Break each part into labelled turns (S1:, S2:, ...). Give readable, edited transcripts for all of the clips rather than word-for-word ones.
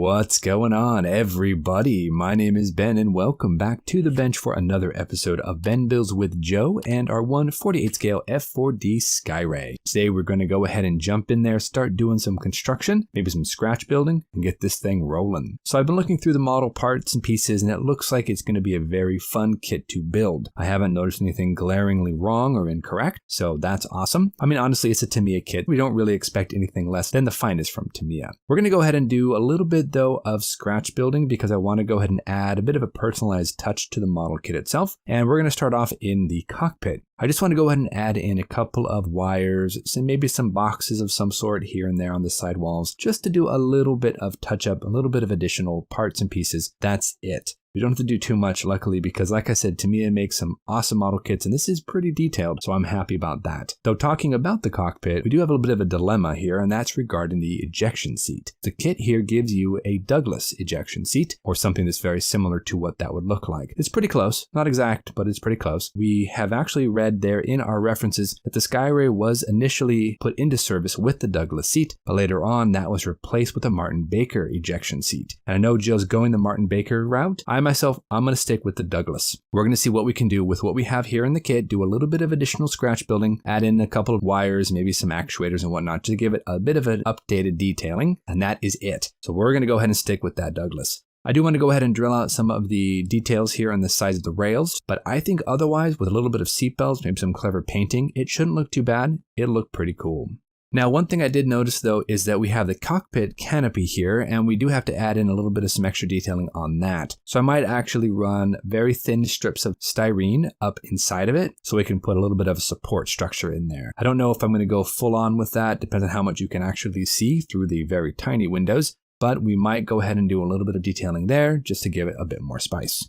S1: What's going on, everybody? My name is Ben, and welcome back to the bench for another episode of Ben Builds with Joe and our 1/48 scale F4D Skyray. Today we're going to go ahead and jump in there, start doing some construction, maybe some scratch building, and get this thing rolling. So I've been looking through the model parts and pieces, and it looks like it's going to be a very fun kit to build. I haven't noticed anything glaringly wrong or incorrect, so that's awesome. I mean, honestly, it's a Tamiya kit. We don't really expect anything less than the finest from Tamiya. We're going to go ahead and do a little bit though of scratch building because I want to go ahead and add a bit of a personalized touch to the model kit itself. And we're going to start off in the cockpit. I just want to go ahead and add in a couple of wires, maybe some boxes of some sort here and there on the side walls, just to do a little bit of touch up, a little bit of additional parts and pieces. That's it. We don't have to do too much, luckily, because like I said, Tamiya makes some awesome model kits, and this is pretty detailed, so I'm happy about that. Though talking about the cockpit, we do have a little bit of a dilemma here, and that's regarding the ejection seat. The kit here gives you a Douglas ejection seat, or something that's very similar to what that would look like. It's pretty close. Not exact, but it's pretty close. We have actually read there in our references that the Skyray was initially put into service with the Douglas seat, but later on that was replaced with a Martin Baker ejection seat. And I know Joe's going the Martin Baker route. I'm going to stick with the Douglas. We're going to see what we can do with what we have here in the kit, do a little bit of additional scratch building, add in a couple of wires, maybe some actuators and whatnot to give it a bit of an updated detailing, and that is it. So we're going to go ahead and stick with that Douglas. I do want to go ahead and drill out some of the details here on the sides of the rails, but I think otherwise, with a little bit of seatbelts, maybe some clever painting, it shouldn't look too bad. It'll look pretty cool. Now, one thing I did notice though is that we have the cockpit canopy here, and we do have to add in a little bit of some extra detailing on that. So I might actually run very thin strips of styrene up inside of it so we can put a little bit of a support structure in there. I don't know if I'm going to go full on with that, depends on how much you can actually see through the very tiny windows, but we might go ahead and do a little bit of detailing there just to give it a bit more spice.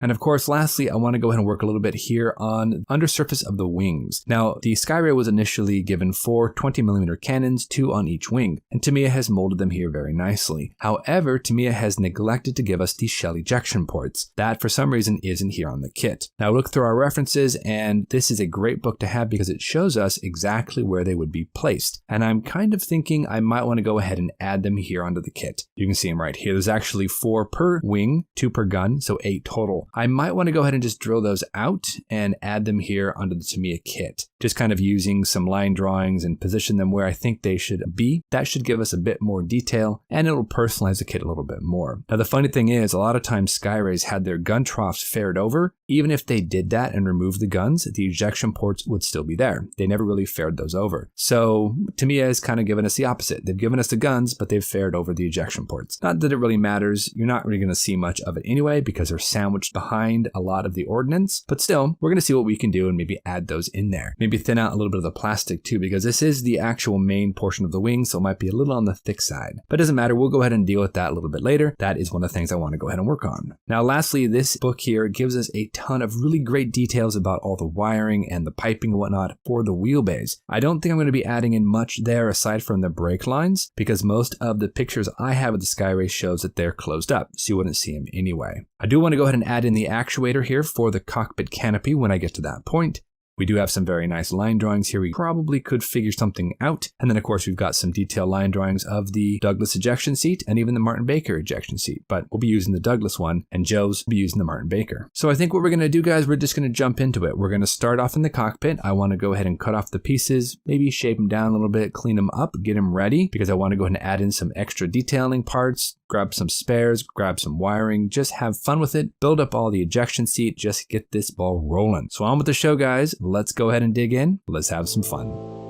S1: And of course, lastly, I want to go ahead and work a little bit here on the undersurface of the wings. Now, the Skyray was initially given 4 20mm cannons, 2 on each wing, and Tamiya has molded them here very nicely. However, Tamiya has neglected to give us the shell ejection ports. That, for some reason, isn't here on the kit. Now, look through our references, and this is a great book to have because it shows us exactly where they would be placed. And I'm kind of thinking I might want to go ahead and add them here onto the kit. You can see them right here. There's actually 4 per wing, 2 per gun, so 8 total. I might want to go ahead and just drill those out and add them here onto the Tamiya kit. Just kind of using some line drawings and position them where I think they should be. That should give us a bit more detail, and it'll personalize the kit a little bit more. Now, the funny thing is, a lot of times Skyrays had their gun troughs faired over. Even if they did that and removed the guns, the ejection ports would still be there. They never really faired those over. So Tamiya has kind of given us the opposite. They've given us the guns, but they've faired over the ejection ports. Not that it really matters. You're not really going to see much of it anyway because they're sandwiched behind a lot of the ordnance, but still, we're going to see what we can do and maybe add those in there. Maybe thin out a little bit of the plastic too, because this is the actual main portion of the wing, so it might be a little on the thick side. But it doesn't matter, we'll go ahead and deal with that a little bit later. That is one of the things I want to go ahead and work on. Now, lastly, this book here gives us a ton of really great details about all the wiring and the piping and whatnot for the wheelbase. I don't think I'm going to be adding in much there aside from the brake lines, because most of the pictures I have of the Skyray shows that they're closed up, so you wouldn't see them anyway. I do want to go ahead and add in the actuator here for the cockpit canopy when I get to that point. We do have some very nice line drawings here. We probably could figure something out. And then, of course, we've got some detailed line drawings of the Douglas ejection seat and even the Martin Baker ejection seat. But we'll be using the Douglas one, and Joe's will be using the Martin Baker. So I think what we're going to do, guys, we're just going to jump into it. We're going to start off in the cockpit. I want to go ahead and cut off the pieces, maybe shape them down a little bit, clean them up, get them ready, because I want to go ahead and add in some extra detailing parts, grab some spares, grab some wiring, just have fun with it, build up all the ejection seat, just get this ball rolling. So on with the show, guys. Let's go ahead and dig in. Let's have some fun.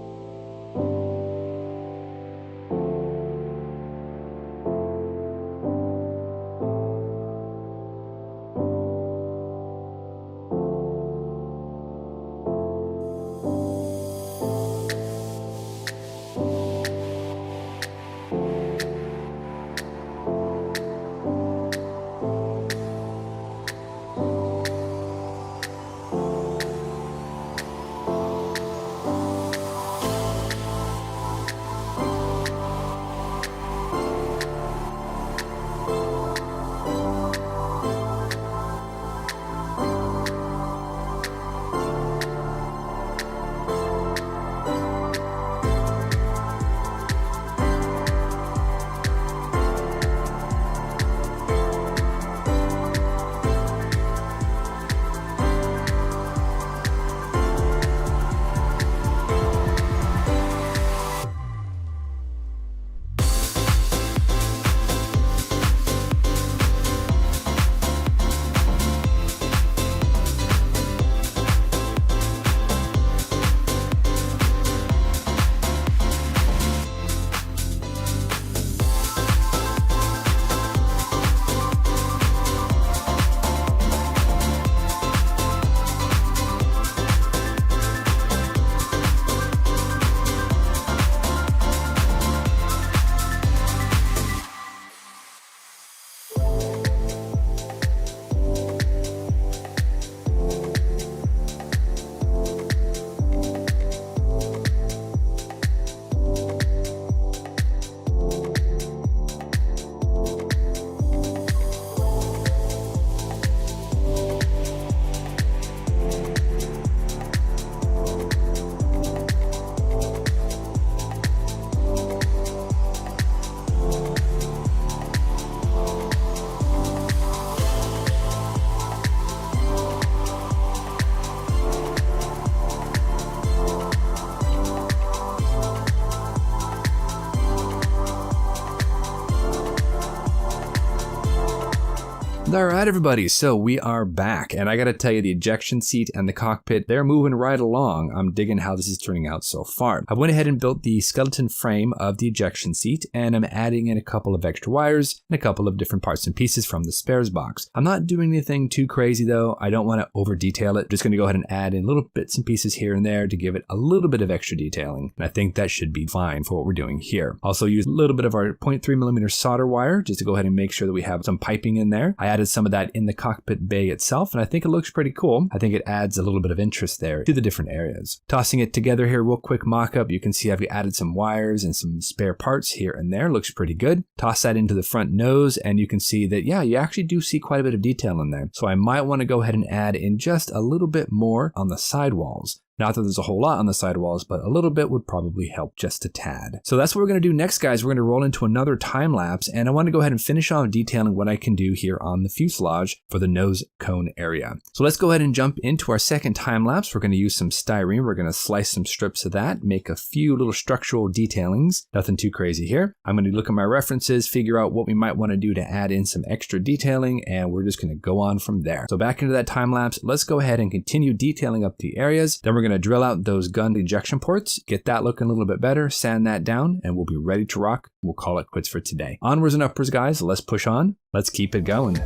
S1: All right, everybody, so we are back, and I gotta tell you, the ejection seat and the cockpit, they're moving right along. I'm digging how this is turning out so far. I went ahead and built the skeleton frame of the ejection seat, and I'm adding in a couple of extra wires and a couple of different parts and pieces from the spares box. I'm not doing anything too crazy though. I don't want to over detail it. I'm just gonna go ahead and add in little bits and pieces here and there to give it a little bit of extra detailing, and I think that should be fine for what we're doing here. Also use a little bit of our 0.3mm solder wire just to go ahead and make sure that we have some piping in there. I added some of that in the cockpit bay itself, and I think it looks pretty cool. I think it adds a little bit of interest there to the different areas. Tossing it together here, real quick mock-up, you can see I've added some wires and some spare parts here and there. Looks pretty good. Toss that into the front nose, and you can see that, yeah, you actually do see quite a bit of detail in there. So I might want to go ahead and add in just a little bit more on the sidewalls. Not that there's a whole lot on the sidewalls, but a little bit would probably help just a tad. So that's what we're going to do next, guys. We're going to roll into another time lapse, and I want to go ahead and finish off detailing what I can do here on the fuselage for the nose cone area. So let's go ahead and jump into our second time lapse. We're going to use some styrene. We're going to slice some strips of that, make a few little structural detailings. Nothing too crazy here. I'm going to look at my references, figure out what we might want to do to add in some extra detailing, and we're just going to go on from there. So back into that time lapse, let's go ahead and continue detailing up the areas. Then we're going to drill out those gun ejection ports, get that looking a little bit better, sand that down, and we'll be ready to rock. We'll call it quits for today. Onwards and upwards, guys. Let's push on. Let's keep it going.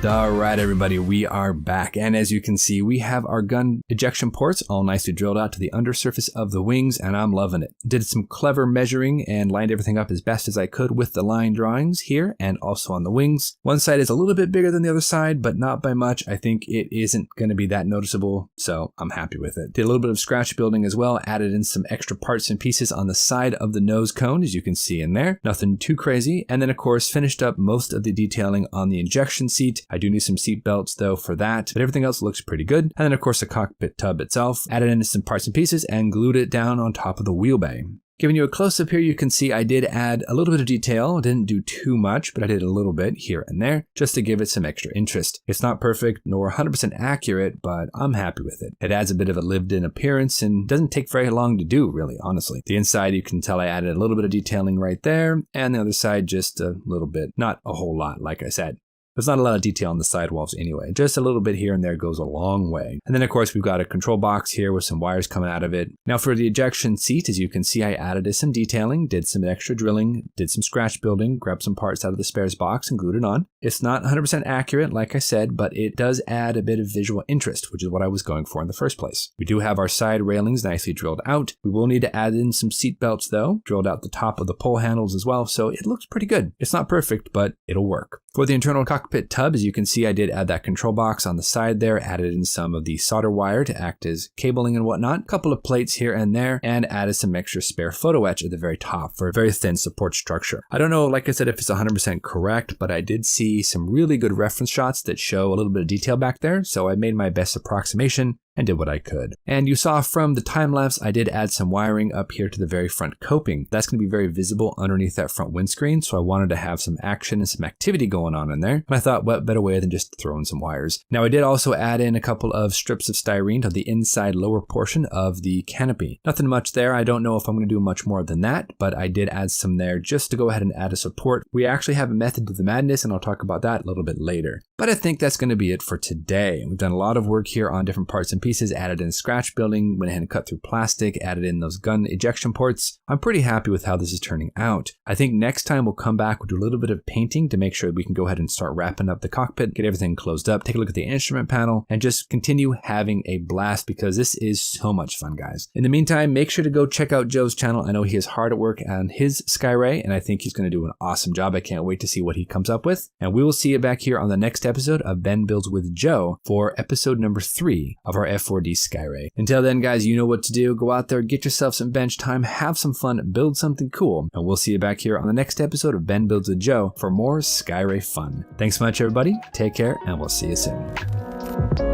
S1: All right, everybody, we are back. And as you can see, we have our gun ejection ports all nicely drilled out to the undersurface of the wings, and I'm loving it. Did some clever measuring and lined everything up as best as I could with the line drawings here and also on the wings. One side is a little bit bigger than the other side, but not by much. I think it isn't going to be that noticeable, so I'm happy with it. Did a little bit of scratch building as well, added in some extra parts and pieces on the side of the nose cone, as you can see in there. Nothing too crazy. And then, of course, finished up most of the detailing on the injection seat. I do need some seat belts though for that, but everything else looks pretty good. And then of course the cockpit tub itself, added in some parts and pieces and glued it down on top of the wheel bay. Giving you a close-up here, you can see I did add a little bit of detail. I didn't do too much, but I did a little bit here and there just to give it some extra interest. It's not perfect nor 100% accurate, but I'm happy with it. It adds a bit of a lived-in appearance and doesn't take very long to do, really, honestly. The inside, you can tell I added a little bit of detailing right there, and the other side just a little bit. Not a whole lot, like I said. There's not a lot of detail on the sidewalls anyway. Just a little bit here and there goes a long way. And then of course we've got a control box here with some wires coming out of it. Now for the ejection seat, as you can see, I added some detailing, did some extra drilling, did some scratch building, grabbed some parts out of the spares box and glued it on. It's not 100% accurate, like I said, but it does add a bit of visual interest, which is what I was going for in the first place. We do have our side railings nicely drilled out. We will need to add in some seat belts though, drilled out the top of the pole handles as well, so it looks pretty good. It's not perfect, but it'll work. For the internal cockpit tub, as you can see, I did add that control box on the side there, added in some of the solder wire to act as cabling and whatnot, a couple of plates here and there, and added some extra spare photo etch at the very top for a very thin support structure. I don't know, like I said, if it's 100% correct, but I did see some really good reference shots that show a little bit of detail back there, so I made my best approximation and did what I could. And you saw from the time-lapse, I did add some wiring up here to the very front coping. That's going to be very visible underneath that front windscreen, so I wanted to have some action and some activity going on in there. And I thought, what better way than just throwing some wires. Now I did also add in a couple of strips of styrene to the inside lower portion of the canopy. Nothing much there. I don't know if I'm going to do much more than that, but I did add some there just to go ahead and add a support. We actually have a method to the madness, and I'll talk about that a little bit later. But I think that's going to be it for today. We've done a lot of work here on different parts and pieces, added in scratch building, went ahead and cut through plastic, added in those gun ejection ports. I'm pretty happy with how this is turning out. I think next time we'll come back, we'll do a little bit of painting to make sure we can go ahead and start wrapping up the cockpit, get everything closed up, take a look at the instrument panel, and just continue having a blast because this is so much fun, guys. In the meantime, make sure to go check out Joe's channel. I know he is hard at work on his Skyray, and I think he's going to do an awesome job. I can't wait to see what he comes up with. And we will see you back here on the next episode of Ben Builds with Joe for episode number 3 of our F4D Skyray. Until then, guys, you know what to do. Go out there, get yourself some bench time, have some fun, build something cool, and we'll see you back here on the next episode of Ben Builds with Joe for more Skyray fun. Thanks so much, everybody. Take care, and we'll see you soon.